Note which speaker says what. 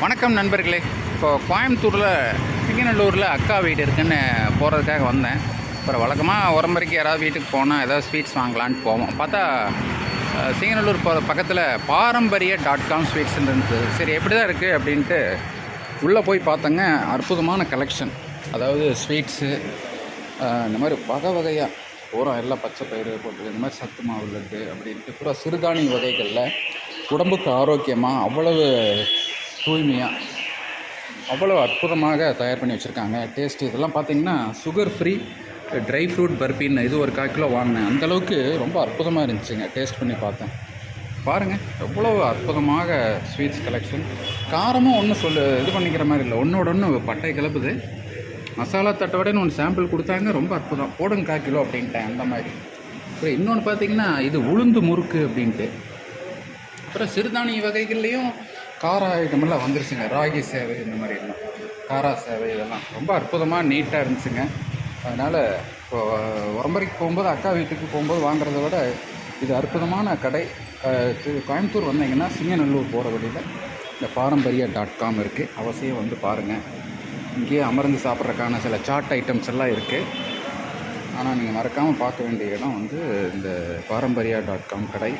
Speaker 1: வணக்கம் நண்பர்களே. இப்போது கோயம்புத்தூரில் சிங்கநல்லூரில் அக்கா வீடு இருக்குதுன்னு போகிறதுக்காக வந்தேன். அப்புறம் வழக்கமாக உரம்பரைக்கு யாராவது வீட்டுக்கு போனால் ஏதாவது ஸ்வீட்ஸ் வாங்கலான்ட்டு போவோம். பார்த்தா சிங்கநல்லூர் போகிற பக்கத்தில் பாரம்பரிய.com ஸ்வீட்ஸ்ன்னு இருந்தது. சரி எப்படி தான் இருக்குது அப்படின்ட்டு உள்ளே போய் பார்த்தங்க. அற்புதமான கலெக்ஷன். அதாவது ஸ்வீட்ஸு இந்த மாதிரி வகை வகையாக பூரா எல்லாம் பச்சை பயிறு போட்டு இந்த மாதிரி சத்து மாவு லட்டு அப்படின்ட்டு பூரா சிறுதானிய வகைகளில் உடம்புக்கு ஆரோக்கியமாக அவ்வளவு தூய்மையாக அவ்வளோ அற்புதமாக தயார் பண்ணி வச்சுருக்காங்க. டேஸ்ட்டு இதெல்லாம் பார்த்திங்கன்னா சுகர் ஃப்ரீ ட்ரை ஃப்ரூட் பர்பின்னு இது ஒரு 1/4 கிலோ வாங்கினேன். அந்தளவுக்கு ரொம்ப அற்புதமாக இருந்துச்சுங்க. டேஸ்ட் பண்ணி பார்த்தேன். பாருங்கள் எவ்வளோ அற்புதமாக ஸ்வீட்ஸ் கலெக்ஷன். காரமும் ஒன்றும் இது பண்ணிக்கிற மாதிரி இல்லை, ஒன்றோட ஒன்று பட்டை கிளப்புது. மசாலா தட்டோடன்னு ஒன்று சாம்பிள் கொடுத்தாங்க, ரொம்ப அற்புதம். போடுங்க 1/4 கிலோ அப்படின்ட்டேன் அந்த மாதிரி. அப்புறம் இன்னொன்று பார்த்திங்கன்னா இது உளுந்து முறுக்கு அப்படின்ட்டு. அப்புறம் சிறுதானிய வகைகள்லேயும் கார ஐட்டமெல்லாம் வந்துருச்சுங்க. ராகி சேவை இந்த மாதிரி எல்லாம் காரா சேவை இதெல்லாம் ரொம்ப அற்புதமாக நீட்டாக இருந்துச்சுங்க. அதனால் இப்போது உரம்பரைக்கு போகும்போது அக்கா வீட்டுக்கு போகும்போது வாங்குறத விட இது அற்புதமான கடை. கோயம்புத்தூர் வந்தீங்கன்னா சிங்கநல்லூர் போகிற வழியில் இந்த பாரம்பரிய.com இருக்குது. அவசியம் வந்து பாருங்கள். இங்கேயே அமர்ந்து சாப்பிட்றதுக்கான சில சாட் ஐட்டம்ஸ் எல்லாம் இருக்குது. ஆனால் நீங்கள் மறக்காமல் பார்க்க வேண்டிய இடம் வந்து இந்த பாரம்பரிய.com கடை.